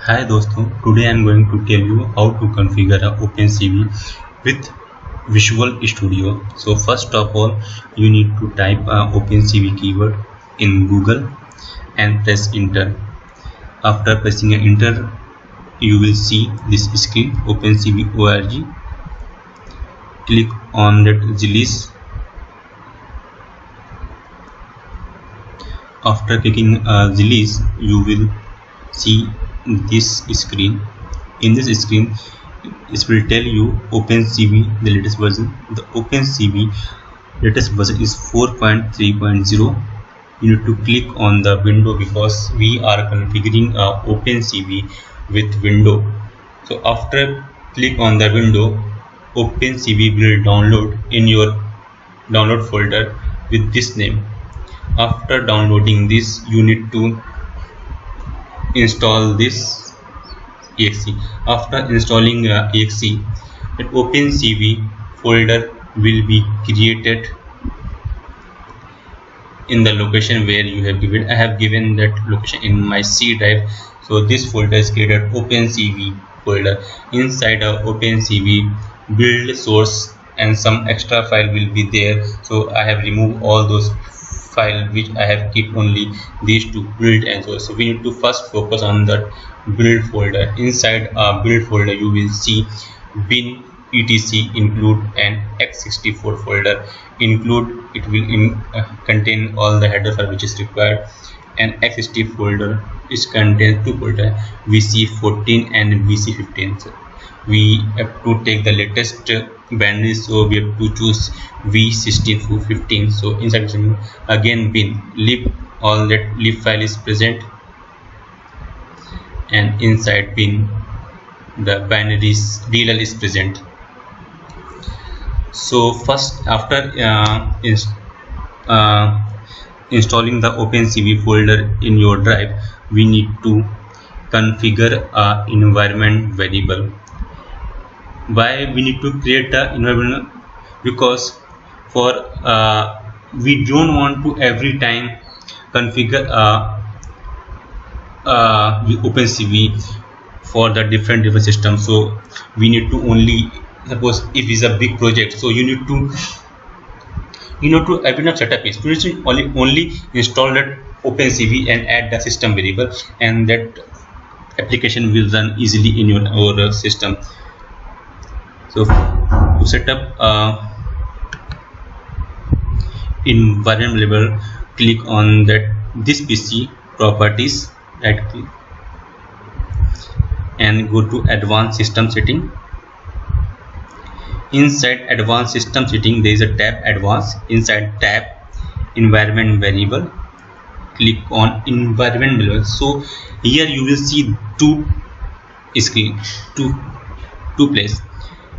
Hi दोस्तों, today I am going to tell you how to configure a OpenCV with Visual Studio. So first of all, you need to type OpenCV keyword in Google and press enter. After pressing enter, you will see this screen OpenCV org. Click on that release. After clicking release, you will see this screen. In this screen, it will tell you OpenCV, the latest version. The OpenCV latest version is 4.3.0. You need to click on the window because we are configuring OpenCV with window. So after click on the window, OpenCV will download in your download folder with this name. After downloading this, you need to install this exe. After installing exe, an OpenCV folder will be created in the location where you have given. I have given that location in my C drive. So this folder is created OpenCV folder. Inside of OpenCV, build source and some extra file will be there. So I have removed all those file which I have kept only these two, build and source. So we need to first focus on that build folder. Inside a build folder, you will see bin etc include and x64 folder. Include, it will contain all the header file which is required, and x60 folder is contain two folder, vc14 and vc15. So we have to take the latest binary, so we have to choose v16 to 15. So inside again bin lib, all that lib file is present, and inside bin the binaries DLL is present. So first, after installing the OpenCV folder in your drive, we need to configure a environment variable. Why we need to create the environment? Because for we don't want to every time configure OpenCV for the different systems. So we need to only, suppose if it's a big project, so you need to every time setup is to only install that OpenCV and add the system variable, and that application will run easily in your system. So to set up environment variable, click on this PC properties, right click and go to advanced system setting. Inside advanced system setting, there is a tab advanced. Inside tab environment variable, click on environment variable. So here you will see two place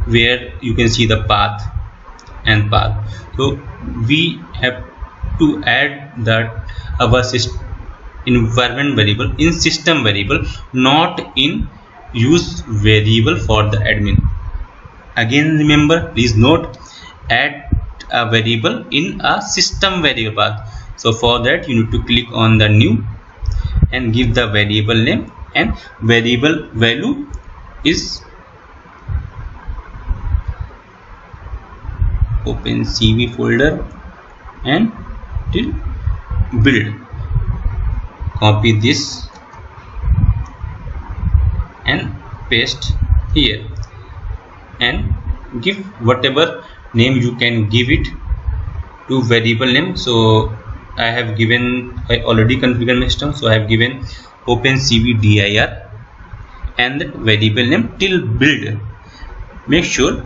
where you can see the path and path. So we have to add that our environment variable in system variable, not in use variable for the admin. Again remember, please note, add a variable in a system variable path. So for that you need to click on the new and give the variable name, and variable value is OpenCV folder and till build. Copy this and paste here, and give whatever name you can give it to variable name. So I have given, I already configured my system, so I have given OpenCV dir and the variable name till build. Make sure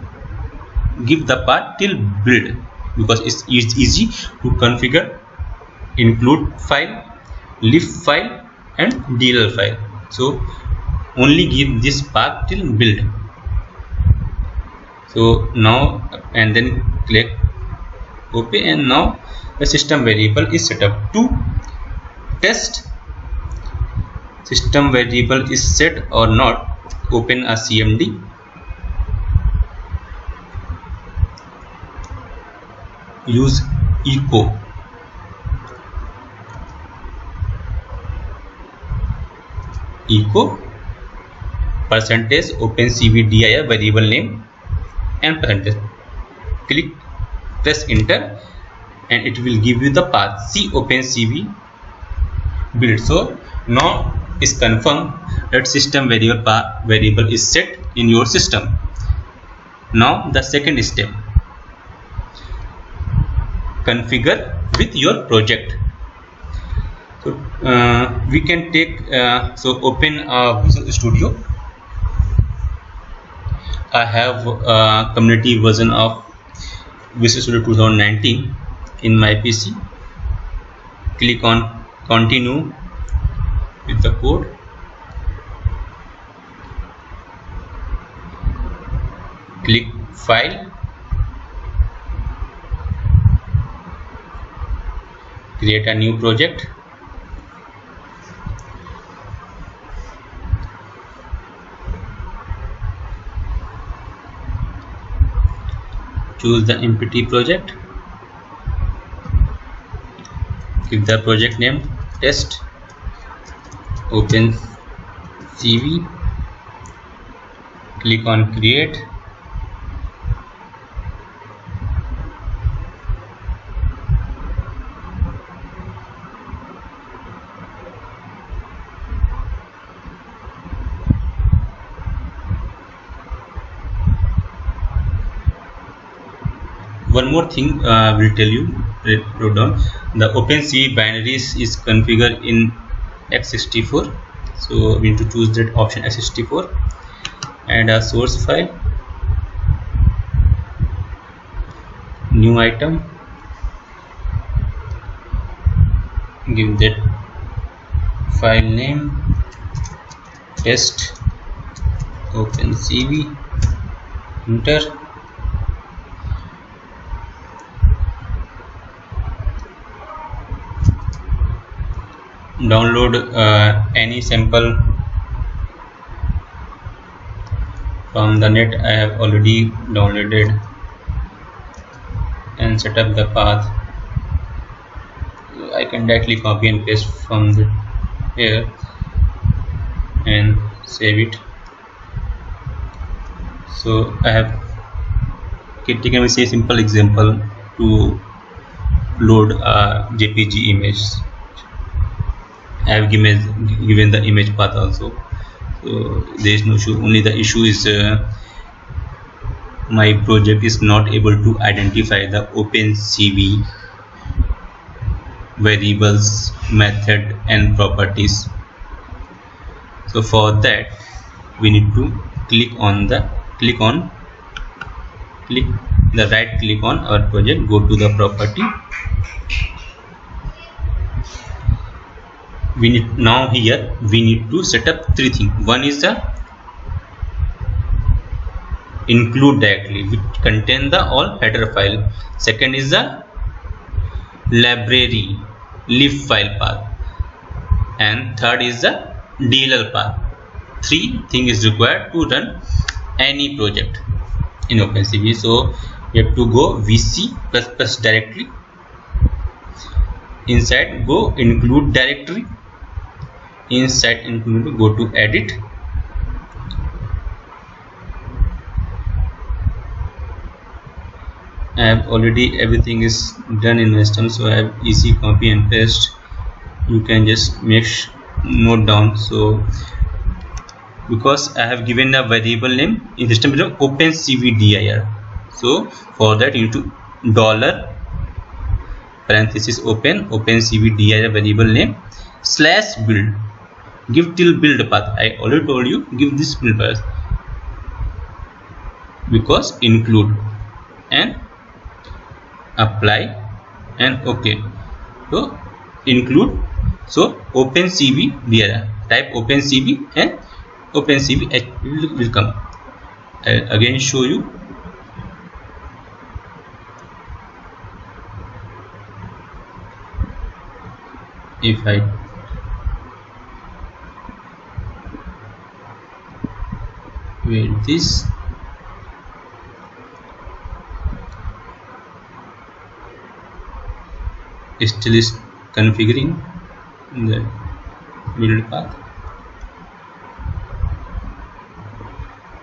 give the path till build, because it's easy to configure include file, lib file and DLL file. So only give this path till build. So now, and then click OK, and now the system variable is set up. To test system variable is set or not, open a CMD, use echo percentage opencv dir variable name and percentage. Click, press enter, and it will give you the path. See opencv build. So now is confirmed that system variable is set in your system. Now the second step, configure with your project. So we can take so open Visual Studio. I have a community version of Visual Studio 2019 in my PC. Click on continue with the code. Click file, create a new project. Choose the empty project. Give the project name test opencv. Click on create. One more thing will tell you, wrote down, the opencv binaries is configured in x64. So we need to choose that option x64 and a source file, new item, give that file name test opencv, enter. Download any sample from the net. I have already downloaded and set up the path. I can directly copy and paste from here and save it. So I have taken a simple example to load a JPG image. I have given the image path also, so there is no issue. Only the issue is my project is not able to identify the opencv variables, method and properties. So for that we need to click the right click on our project, go to the property. We need now here we need to set up three things. One is the include directly, which contain the all header file. Second is the library lib file path, and third is the DLL path. Three things is required to run any project in opencv. So you have to go vc plus directory, inside go include directory, inside include go to edit, I have already everything is done in my system, so I have easy copy and paste. You can just note down. So because I have given a variable name in system below opencv dir, so for that you need to dollar parenthesis opencv dir variable name / build, give till build path. I already told you give this build path because include and apply and OK. So include, so opencv dir, type opencv and opencv will come. I'll again show you. If I wait this, still is configuring the build path.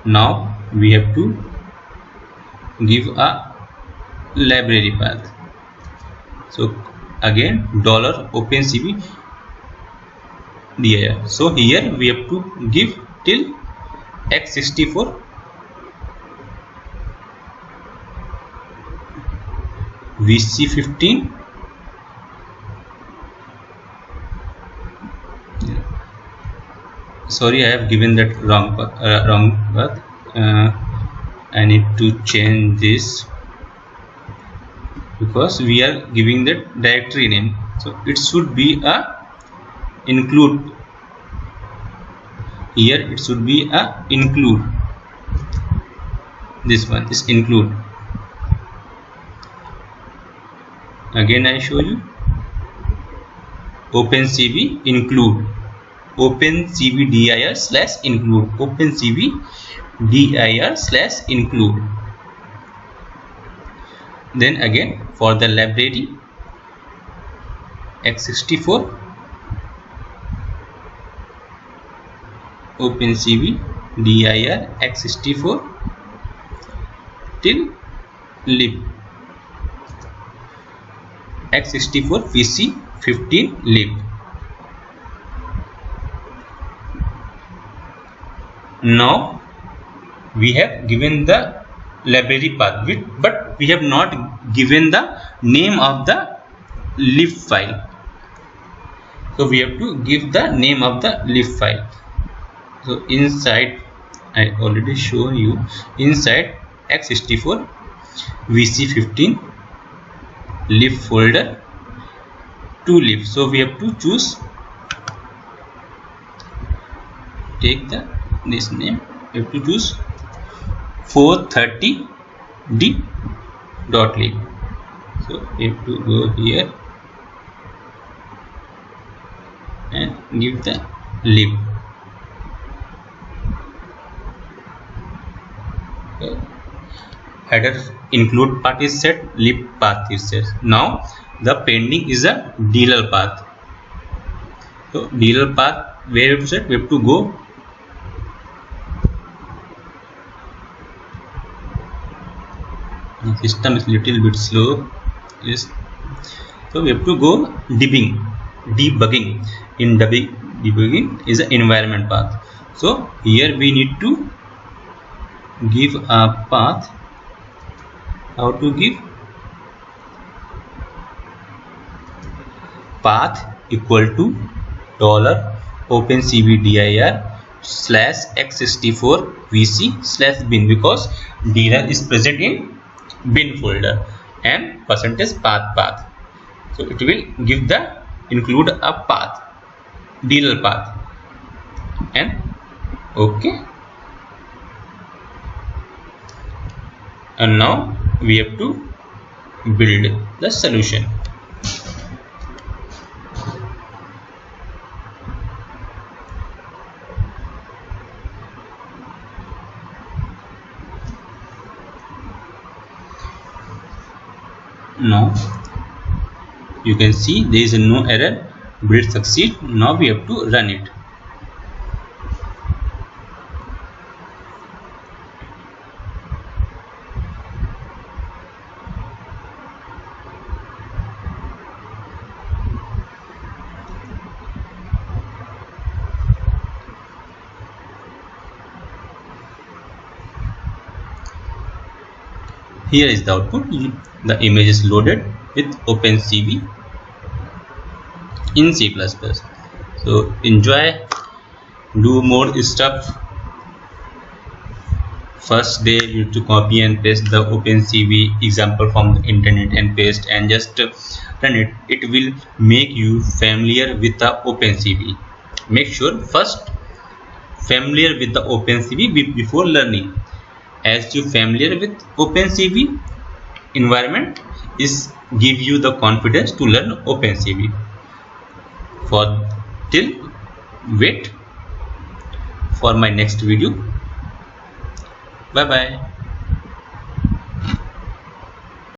Now we have to give a library path. So again $opencv dir. So here we have to give till x64 vc15 sorry, I have given that wrong path. I need to change this because we are giving that directory name. So it should be a include. Here it should be a include. This one is include. Again I show you opencv include, opencv dir slash include, opencv dir slash include. Then again for the library x64 opencv dir x64 till lib x64 vc15 lib. Now we have given the library path, but we have not given the name of the lib file. So we have to give the name of the lib file. So inside, I already show you, inside x64 vc15 lib folder to lib. So we have to choose, take this name, we have to choose 430d.lib. So we have to go here and give the lib. Header include path is set, lib path is set. Now the pending is a dealer path. So dealer path, where to set? We have to go system is little bit slow. Yes. So we have to go debugging. In debugging is an environment path. So here we need to give a path. How to give? Path equal to $opencv dir slash x64 vc slash bin, because dir is present in bin folder and percentage path. So it will give the include a path, dealer path, and okay. And now we have to build the solution. Now you can see there is no error, build succeed. Now we have to run it. Here is the output. The image is loaded with opencv in C++. So enjoy, do more stuff. First day you have to copy and paste the opencv example from the internet and paste and just run it. It will make you familiar with the opencv. Make sure first familiar with the opencv before learning. As you familiar with opencv environment is give you the confidence to learn opencv. For till wait for my next video. Bye bye.